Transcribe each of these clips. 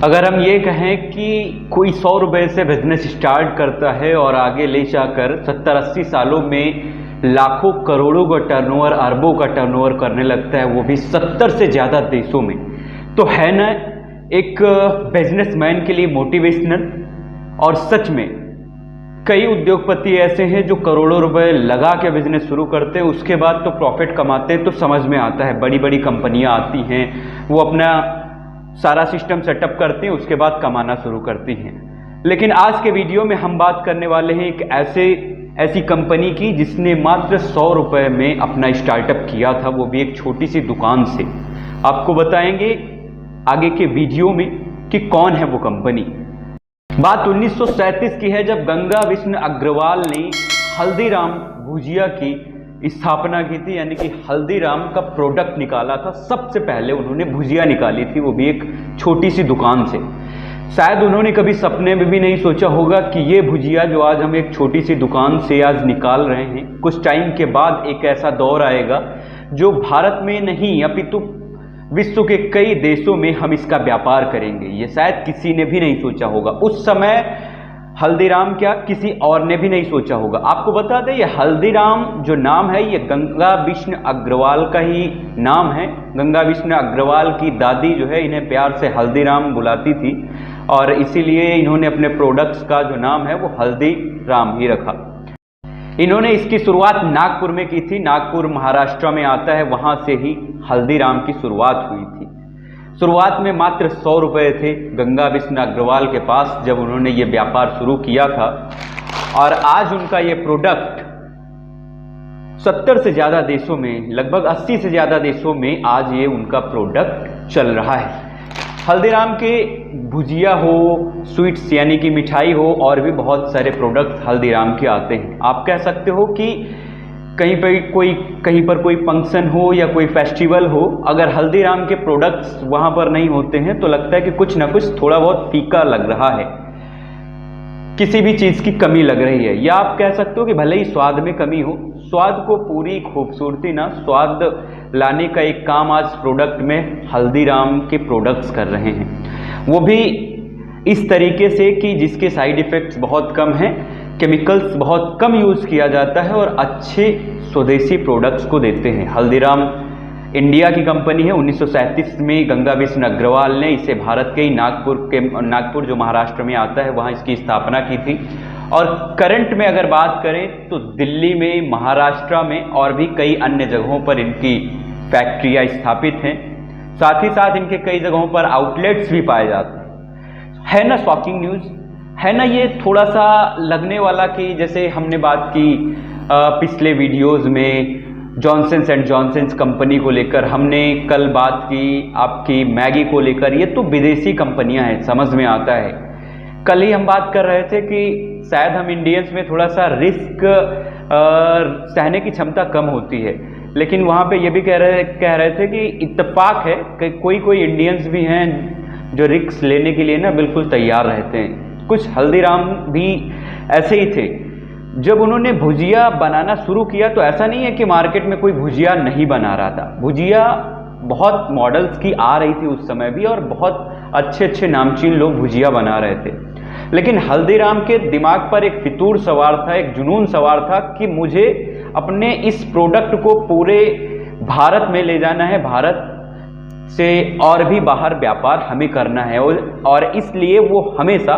अगर हम ये कहें कि कोई 100 रुपये से बिजनेस स्टार्ट करता है और आगे ले जाकर 70-80 सालों में लाखों करोड़ों का टर्नओवर, अरबों का टर्नओवर करने लगता है, वो भी 70 से ज़्यादा देशों में, तो है ना एक बिजनेसमैन के लिए मोटिवेशनल। और सच में कई उद्योगपति ऐसे हैं जो करोड़ों रुपए लगा के बिजनेस शुरू करते हैं, उसके बाद तो प्रॉफिट कमाते हैं। तो समझ में आता है, बड़ी बड़ी कंपनियां आती हैं, वो अपना सारा सिस्टम सेटअप करती हैं, उसके बाद कमाना शुरू करती हैं। लेकिन आज के वीडियो में हम बात करने वाले हैं एक ऐसी कंपनी की जिसने मात्र 100 रुपये में अपना स्टार्टअप किया था, वो भी एक छोटी सी दुकान से। आपको बताएंगे आगे के वीडियो में कि कौन है वो कंपनी। बात 1937 की है, जब गंगा बिश्न अग्रवाल ने हल्दीराम भुजिया की स्थापना की थी, यानी कि हल्दीराम का प्रोडक्ट निकाला था। सबसे पहले उन्होंने भुजिया निकाली थी, वो भी एक छोटी सी दुकान से। शायद उन्होंने कभी सपने में भी नहीं सोचा होगा कि ये भुजिया जो आज हम एक छोटी सी दुकान से आज निकाल रहे हैं, कुछ टाइम के बाद एक ऐसा दौर आएगा जो भारत में नहीं अपितु विश्व के कई देशों में हम इसका व्यापार करेंगे। ये शायद किसी ने भी नहीं सोचा होगा उस समय। हल्दीराम क्या किसी और ने भी नहीं सोचा होगा। आपको बता दें, ये हल्दीराम जो नाम है ये गंगा बिश्न अग्रवाल का ही नाम है। गंगा बिश्न अग्रवाल की दादी जो है इन्हें प्यार से हल्दीराम बुलाती थी, और इसीलिए इन्होंने अपने प्रोडक्ट्स का जो नाम है वो हल्दीराम ही रखा। इन्होंने इसकी शुरुआत नागपुर में की थी। नागपुर महाराष्ट्र में आता है, वहां से ही हल्दीराम की शुरुआत हुई थी। शुरुआत में मात्र 100 रुपये थे गंगा बिश्न अग्रवाल के पास जब उन्होंने ये व्यापार शुरू किया था, और आज उनका ये प्रोडक्ट 70 से ज़्यादा देशों में, लगभग 80 से ज़्यादा देशों में आज ये उनका प्रोडक्ट चल रहा है। हल्दीराम के भुजिया हो, स्वीट्स यानी कि मिठाई हो, और भी बहुत सारे प्रोडक्ट हल्दीराम के आते हैं। आप कह सकते हो कि कहीं पर कोई फंक्शन हो या कोई फेस्टिवल हो, अगर हल्दीराम के प्रोडक्ट्स वहाँ पर नहीं होते हैं तो लगता है कि कुछ ना कुछ थोड़ा बहुत फीका लग रहा है, किसी भी चीज़ की कमी लग रही है। या आप कह सकते हो कि भले ही स्वाद में कमी हो, स्वाद को पूरी खूबसूरती ना, स्वाद लाने का एक काम आज प्रोडक्ट में हल्दीराम के प्रोडक्ट्स कर रहे हैं, वो भी इस तरीके से कि जिसके साइड इफ़ेक्ट्स बहुत कम हैं, केमिकल्स बहुत कम यूज़ किया जाता है, और अच्छे स्वदेशी प्रोडक्ट्स को देते हैं। हल्दीराम इंडिया की कंपनी है। 1937 में गंगा बिश्न अग्रवाल ने इसे भारत के ही नागपुर जो महाराष्ट्र में आता है वहाँ इसकी स्थापना की थी। और करंट में अगर बात करें तो दिल्ली में, महाराष्ट्र में और भी कई अन्य जगहों पर इनकी फैक्ट्रियाँ स्थापित हैं। साथ ही साथ इनके कई जगहों पर आउटलेट्स भी पाए जाते हैं। है ना शॉकिंग न्यूज़, है ना ये थोड़ा सा लगने वाला कि जैसे हमने बात की पिछले वीडियोस में जॉनसन्स एंड जॉनसन्स कंपनी को लेकर, हमने कल बात की आपकी मैगी को लेकर, ये तो विदेशी कंपनियां हैं, समझ में आता है। कल ही हम बात कर रहे थे कि शायद हम इंडियंस में थोड़ा सा रिस्क सहने की क्षमता कम होती है, लेकिन वहाँ पे ये भी कह रहे थे कि इत्तेफाक है कि कोई इंडियंस भी हैं जो रिस्क लेने के लिए ना बिल्कुल तैयार रहते हैं। कुछ हल्दीराम भी ऐसे ही थे। जब उन्होंने भुजिया बनाना शुरू किया तो ऐसा नहीं है कि मार्केट में कोई भुजिया नहीं बना रहा था। भुजिया बहुत मॉडल्स की आ रही थी उस समय भी, और बहुत अच्छे नामचीन लोग भुजिया बना रहे थे। लेकिन हल्दीराम के दिमाग पर एक फितूर सवार था, एक जुनून सवार था कि मुझे अपने इस प्रोडक्ट को पूरे भारत में ले जाना है, भारत से और भी बाहर व्यापार हमें करना है। और इसलिए वो हमेशा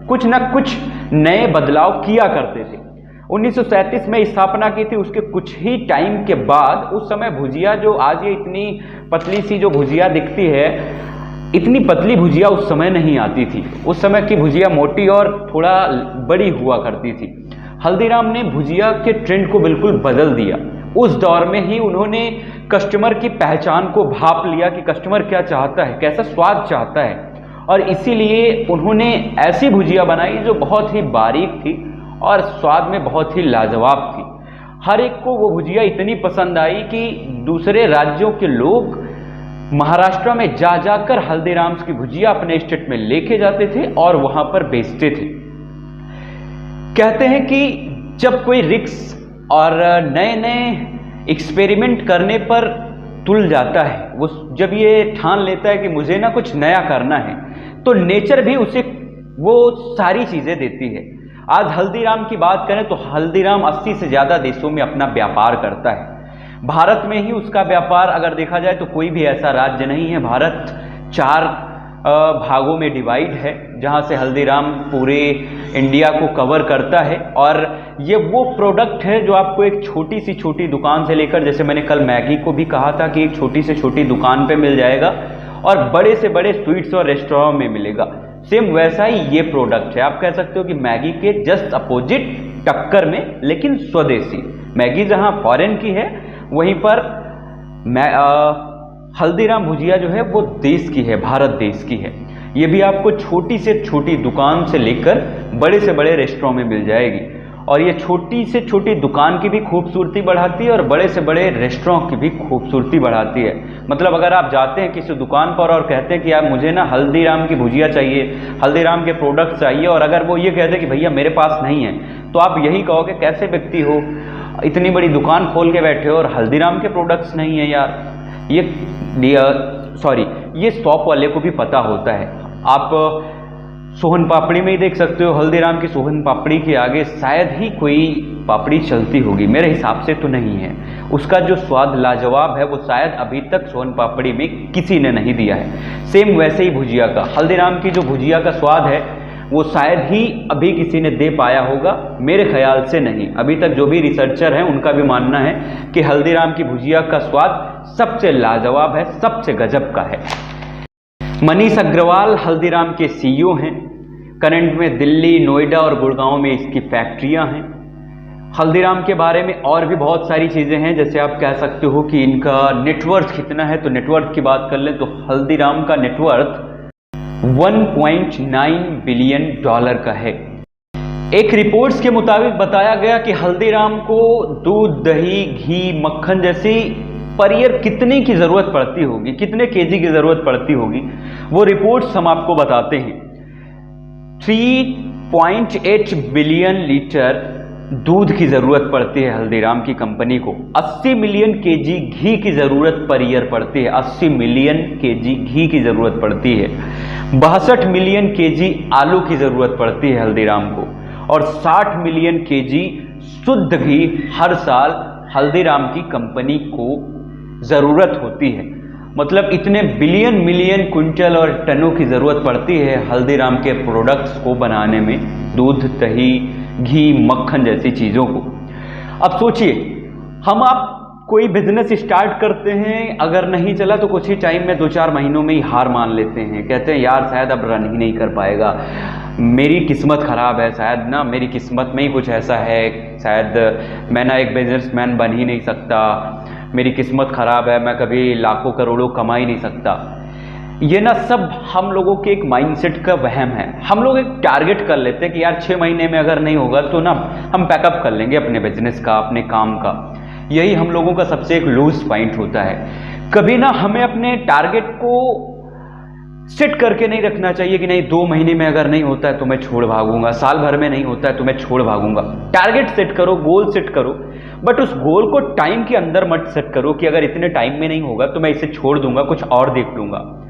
कुछ ना कुछ नए बदलाव किया करते थे। 1937 में स्थापना की थी, उसके कुछ ही टाइम के बाद उस समय भुजिया जो आज ये इतनी पतली सी जो भुजिया दिखती है, इतनी पतली भुजिया उस समय नहीं आती थी। उस समय की भुजिया मोटी और थोड़ा बड़ी हुआ करती थी। हल्दीराम ने भुजिया के ट्रेंड को बिल्कुल बदल दिया। उस दौर में ही उन्होंने कस्टमर की पहचान को भाप लिया कि कस्टमर क्या चाहता है, कैसा स्वाद चाहता है, और इसीलिए उन्होंने ऐसी भुजिया बनाई जो बहुत ही बारीक थी और स्वाद में बहुत ही लाजवाब थी। हर एक को वो भुजिया इतनी पसंद आई कि दूसरे राज्यों के लोग महाराष्ट्र में जाकर हल्दीराम्स की भुजिया अपने स्टेट में लेके जाते थे और वहां पर बेचते थे। कहते हैं कि जब कोई रिस्क और नए एक्सपेरिमेंट करने पर तुल जाता है, वो जब ये ठान लेता है कि मुझे ना कुछ नया करना है, तो नेचर भी उसे वो सारी चीजें देती है। आज हल्दीराम की बात करें तो हल्दीराम 80 से ज्यादा देशों में अपना व्यापार करता है। भारत में ही उसका व्यापार अगर देखा जाए तो कोई भी ऐसा राज्य नहीं है। भारत 4 भागों में डिवाइड है, जहां से हल्दीराम पूरे इंडिया को कवर करता है। और ये वो प्रोडक्ट है जो आपको एक छोटी से छोटी दुकान से लेकर, जैसे मैंने कल मैगी को भी कहा था कि एक छोटी से छोटी दुकान पे मिल जाएगा और बड़े से बड़े स्वीट्स और रेस्टोरेंट में मिलेगा, सेम वैसा ही ये प्रोडक्ट है। आप कह सकते हो कि मैगी के जस्ट अपोजिट टक्कर में, लेकिन स्वदेशी। मैगी जहां फॉरेन की है, वहीं पर हल्दीराम भुजिया जो है वो देश की है, भारत देश की है। ये भी आपको छोटी से छोटी दुकान से लेकर बड़े से बड़े रेस्टोरेंट में मिल जाएगी। और ये छोटी से छोटी दुकान की भी खूबसूरती बढ़ाती है और बड़े से बड़े रेस्टोरेंट की भी खूबसूरती बढ़ाती है। मतलब अगर आप जाते हैं किसी दुकान पर और कहते हैं कि यार मुझे ना हल्दीराम की भुजिया चाहिए, हल्दीराम के प्रोडक्ट चाहिए, और अगर वो ये कहते हैं कि भैया मेरे पास नहीं है, तो आप यही कहोगे कैसे व्यक्ति हो, इतनी बड़ी दुकान खोल के बैठे हो और हल्दीराम के प्रोडक्ट्स नहीं है यार। ये शॉप वाले को भी पता होता है। आप सोहन पापड़ी में ही देख सकते हो, हल्दीराम की सोहन पापड़ी के आगे शायद ही कोई पापड़ी चलती होगी, मेरे हिसाब से तो नहीं है। उसका जो स्वाद लाजवाब है वो शायद अभी तक सोहन पापड़ी में किसी ने नहीं दिया है। सेम वैसे ही भुजिया का, हल्दीराम की जो भुजिया का स्वाद है वो शायद ही अभी किसी ने दे पाया होगा, मेरे ख्याल से नहीं। अभी तक जो भी रिसर्चर हैं उनका भी मानना है कि हल्दीराम की भुजिया का स्वाद सबसे लाजवाब है, सबसे गजब का है। मनीष अग्रवाल हल्दीराम के सीईओ हैं। करंट में दिल्ली, नोएडा और गुड़गांव में इसकी फैक्ट्रियां हैं। हल्दीराम के बारे में और भी बहुत सारी चीजें हैं, जैसे आप कह सकते हो कि इनका नेटवर्थ कितना है। तो नेटवर्थ की बात कर लें तो हल्दीराम का नेटवर्थ $1.9 बिलियन का है। एक रिपोर्ट्स के मुताबिक बताया गया कि हल्दीराम को दूध, दही, घी, मक्खन जैसी पर ईयर कितने की जरूरत पड़ती होगी, कितने केजी की जरूरत पड़ती होगी, वो रिपोर्ट्स हम आपको बताते हैं। 3.8 बिलियन लीटर दूध की जरूरत पड़ती है हल्दीराम की कंपनी को। 80 मिलियन केजी घी की जरूरत पर ईयर पड़ती है। 80 मिलियन केजी घी की जरूरत पड़ती है। 62 मिलियन केजी आलू की जरूरत पड़ती है हल्दीराम को, और 60 मिलियन केजी शुद्ध घी हर साल हल्दीराम की कंपनी को जरूरत होती है। मतलब इतने बिलियन मिलियन क्विंटल और टनों की जरूरत पड़ती है हल्दीराम के प्रोडक्ट्स को बनाने में, दूध, दही, घी, मक्खन जैसी चीजों को। अब सोचिए, हम आप कोई बिजनेस स्टार्ट करते हैं, अगर नहीं चला तो कुछ ही टाइम में 2-4 महीनों में ही हार मान लेते हैं। कहते हैं यार शायद अब रन ही नहीं कर पाएगा, मेरी किस्मत खराब है, शायद ना मेरी किस्मत में ही कुछ ऐसा है, शायद मैं ना एक बिजनेसमैन बन ही नहीं सकता, मेरी किस्मत खराब है, मैं कभी लाखों करोड़ों कमा ही नहीं सकता। ये ना सब हम लोगों के एक माइंडसेट का वहम है। हम लोग एक टारगेट कर लेते हैं कि यार 6 महीने में अगर नहीं होगा तो ना हम पैकअप कर लेंगे अपने बिजनेस का, अपने काम का। यही हम लोगों का सबसे एक लूज पॉइंट होता है। कभी ना हमें अपने टारगेट को सेट करके नहीं रखना चाहिए कि नहीं 2 महीने में अगर नहीं होता है तो मैं छोड़ भागूंगा, साल भर में नहीं होता है तो मैं छोड़ भागूंगा। टारगेट सेट करो, गोल सेट करो, बट उस गोल को टाइम के अंदर मत सेट करो कि अगर इतने टाइम में नहीं होगा तो मैं इसे छोड़ दूंगा, कुछ और देख लूंगा।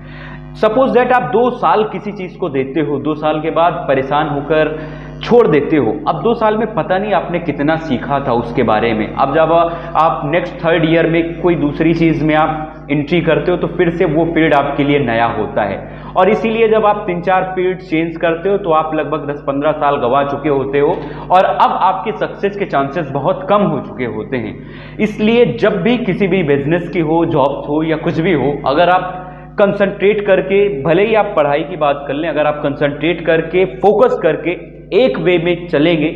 सपोज दैट आप 2 साल किसी चीज को देते हो, 2 साल के बाद परेशान होकर छोड़ देते हो। अब 2 साल में पता नहीं आपने कितना सीखा था उसके बारे में। अब जब आप नेक्स्ट 3rd ईयर में कोई दूसरी चीज में आप एंट्री करते हो तो फिर से वो फील्ड आपके लिए नया होता है। और इसीलिए जब आप 3-4 फील्ड चेंज करते हो तो आप लगभग 10-15 साल गंवा चुके होते हो और अब आपके सक्सेस के चांसेस बहुत कम हो चुके होते हैं। इसलिए जब भी किसी भी बिजनेस की हो, जॉब्स हो या कुछ भी हो, अगर आप कंसंट्रेट करके, भले ही आप पढ़ाई की बात कर लें, अगर आप कंसंट्रेट करके, फोकस करके एक वे में चलेंगे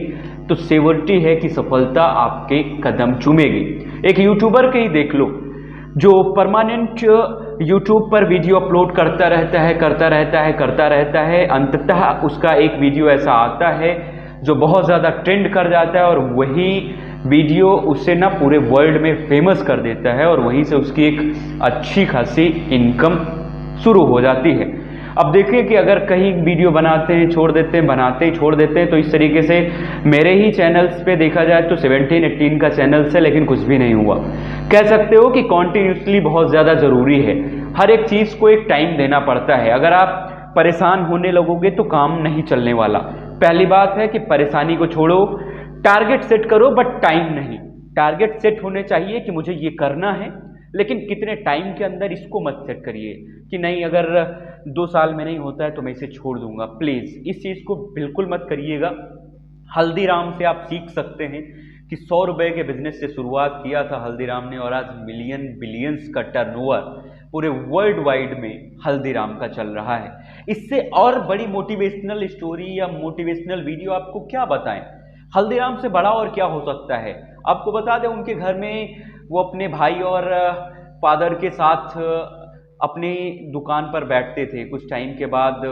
तो सियोरिटी है कि सफलता आपके कदम चूमेगी। एक यूट्यूबर के ही देख लो, जो परमानेंट यूट्यूब पर वीडियो अपलोड करता रहता है, अंततः उसका एक वीडियो ऐसा आता है जो बहुत ज़्यादा ट्रेंड कर जाता है और वही वीडियो उससे ना पूरे वर्ल्ड में फेमस कर देता है और वहीं से उसकी एक अच्छी खासी इनकम शुरू हो जाती है। अब देखिए कि अगर कहीं वीडियो बनाते हैं, छोड़ देते हैं, बनाते ही छोड़ देते हैं, तो इस तरीके से मेरे ही चैनल्स पे देखा जाए तो 17-18 का चैनल्स है, लेकिन कुछ भी नहीं हुआ। कह सकते हो कि कॉन्टिन्यूसली बहुत ज़्यादा ज़रूरी है। हर एक चीज़ को एक टाइम देना पड़ता है। अगर आप परेशान होने लगोगे तो काम नहीं चलने वाला। पहली बात है कि परेशानी को छोड़ो, टारगेट सेट करो, बट टाइम नहीं। टारगेट सेट होने चाहिए कि मुझे ये करना है, लेकिन कितने टाइम के अंदर इसको मत सेट करिए कि नहीं अगर 2 साल में नहीं होता है तो मैं इसे छोड़ दूंगा। प्लीज़ इस चीज़ को बिल्कुल मत करिएगा। हल्दीराम से आप सीख सकते हैं कि 100 रुपये के बिजनेस से शुरुआत किया था हल्दीराम ने, और आज मिलियन बिलियंस का टर्नओवर पूरे वर्ल्ड वाइड में हल्दीराम का चल रहा है। इससे और बड़ी मोटिवेशनल स्टोरी या मोटिवेशनल वीडियो आपको क्या बताएं? हल्दीराम से बड़ा और क्या हो सकता है? आपको बता दें, उनके घर में वो अपने भाई और फादर के साथ अपनी दुकान पर बैठते थे। कुछ टाइम के बाद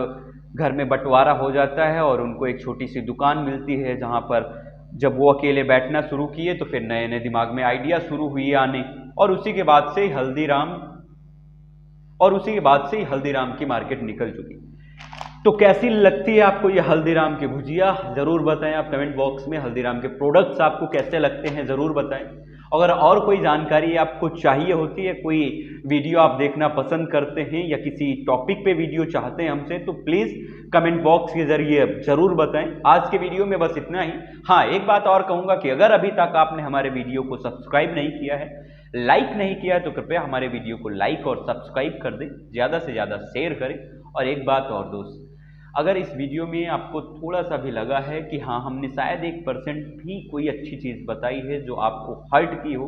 घर में बंटवारा हो जाता है और उनको एक छोटी सी दुकान मिलती है, जहाँ पर जब वो अकेले बैठना शुरू किए तो फिर नए नए दिमाग में आइडिया शुरू हुई आने, और उसी के बाद से ही हल्दीराम की मार्केट निकल चुकी। तो कैसी लगती है आपको ये हल्दीराम की भुजिया? जरूर बताएं आप कमेंट बॉक्स में। हल्दीराम के प्रोडक्ट्स आपको कैसे लगते हैं जरूर बताएं। अगर और कोई जानकारी आपको चाहिए होती है, कोई वीडियो आप देखना पसंद करते हैं या किसी टॉपिक पे वीडियो चाहते हैं हमसे, तो प्लीज़ कमेंट बॉक्स के जरिए जरूर बताएं। आज के वीडियो में बस इतना ही। हाँ, एक बात और कहूँगा कि अगर अभी तक आपने हमारे वीडियो को सब्सक्राइब नहीं किया है, लाइक नहीं किया है, तो कृपया हमारे वीडियो को लाइक और सब्सक्राइब कर दें, ज़्यादा से ज़्यादा शेयर करें। और एक बात और दोस्त, अगर इस वीडियो में आपको थोड़ा सा भी लगा है कि हाँ हमने शायद 1% भी कोई अच्छी चीज़ बताई है जो आपको हर्ट की हो,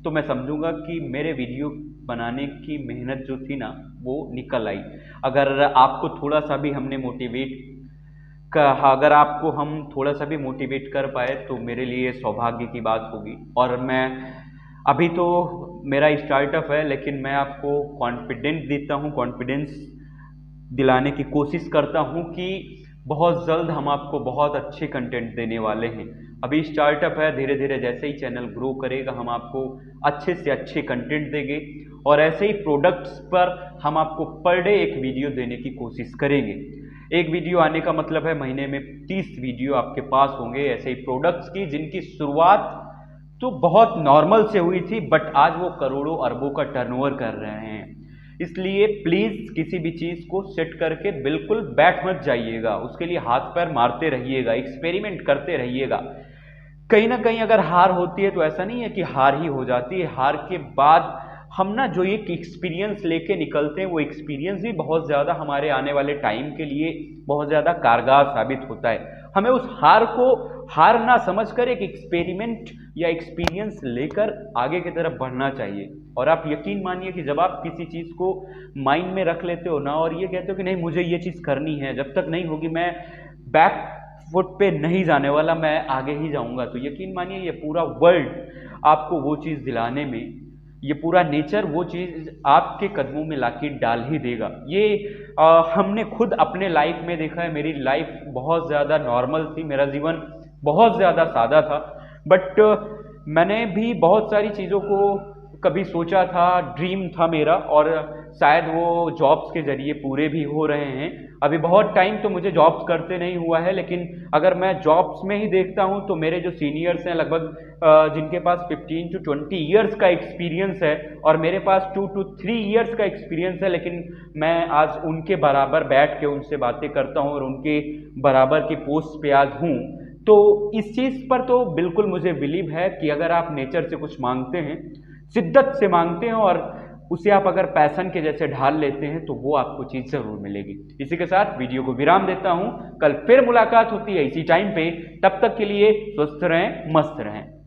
तो मैं समझूंगा कि मेरे वीडियो बनाने की मेहनत जो थी ना वो निकल आई। अगर आपको थोड़ा सा भी हमने अगर आपको हम थोड़ा सा भी मोटिवेट कर पाए तो मेरे लिए सौभाग्य की बात होगी। और मैं अभी तो मेरा स्टार्टअप है, लेकिन मैं आपको कॉन्फिडेंस देता हूँ, कॉन्फिडेंस दिलाने की कोशिश करता हूं कि बहुत जल्द हम आपको बहुत अच्छे कंटेंट देने वाले हैं। अभी स्टार्टअप है, धीरे धीरे जैसे ही चैनल ग्रो करेगा हम आपको अच्छे से अच्छे कंटेंट देंगे, और ऐसे ही प्रोडक्ट्स पर हम आपको पर डे एक वीडियो देने की कोशिश करेंगे। एक वीडियो आने का मतलब है महीने में 30 वीडियो आपके पास होंगे ऐसे ही प्रोडक्ट्स की, जिनकी शुरुआत तो बहुत नॉर्मल से हुई थी, बट आज वो करोड़ों अरबों का टर्नओवर कर रहे हैं। इसलिए प्लीज़ किसी भी चीज़ को सेट करके बिल्कुल बैठ मत जाइएगा, उसके लिए हाथ पैर मारते रहिएगा, एक्सपेरिमेंट करते रहिएगा। कहीं ना कहीं अगर हार होती है तो ऐसा नहीं है कि हार ही हो जाती है, हार के बाद हम ना जो एक एक्सपीरियंस लेके निकलते हैं, वो एक्सपीरियंस भी बहुत ज़्यादा हमारे आने वाले टाइम के लिए बहुत ज़्यादा कारगर साबित होता है। हमें उस हार को हार ना समझकर एक एक्सपेरिमेंट या एक्सपीरियंस लेकर आगे की तरफ बढ़ना चाहिए। और आप यकीन मानिए कि जब आप किसी चीज़ को माइंड में रख लेते हो ना, और ये कहते हो कि नहीं मुझे ये चीज़ करनी है, जब तक नहीं होगी मैं बैक फुट पे नहीं जाने वाला, मैं आगे ही जाऊंगा, तो यकीन मानिए ये पूरा वर्ल्ड आपको वो चीज़ दिलाने में, ये पूरा नेचर वो चीज़ आपके कदमों में लाके डाल ही देगा। ये हमने खुद अपने लाइफ में देखा है। मेरी लाइफ बहुत ज़्यादा नॉर्मल थी, मेरा जीवन बहुत ज़्यादा सादा था, बट मैंने भी बहुत सारी चीज़ों को कभी सोचा था, ड्रीम था मेरा, और शायद वो जॉब्स के ज़रिए पूरे भी हो रहे हैं। अभी बहुत टाइम तो मुझे जॉब्स करते नहीं हुआ है, लेकिन अगर मैं जॉब्स में ही देखता हूं तो मेरे जो सीनियर्स हैं लगभग जिनके पास 15 to 20 ईयर्स का एक्सपीरियंस है, और मेरे पास 2 to 3 ईयर्स का एक्सपीरियंस है, लेकिन मैं आज उनके बराबर बैठ के उनसे बातें करता हूं और उनके बराबर की पोस्ट पे आज हूँ। तो इस चीज़ पर तो बिल्कुल मुझे बिलीव है कि अगर आप नेचर से कुछ मांगते हैं, शिद्दत से मांगते हैं, और उसे आप अगर पैशन के जैसे ढाल लेते हैं, तो वो आपको चीज़ ज़रूर मिलेगी। इसी के साथ वीडियो को विराम देता हूं। कल फिर मुलाकात होती है इसी टाइम पे, तब तक के लिए स्वस्थ रहें, मस्त रहें।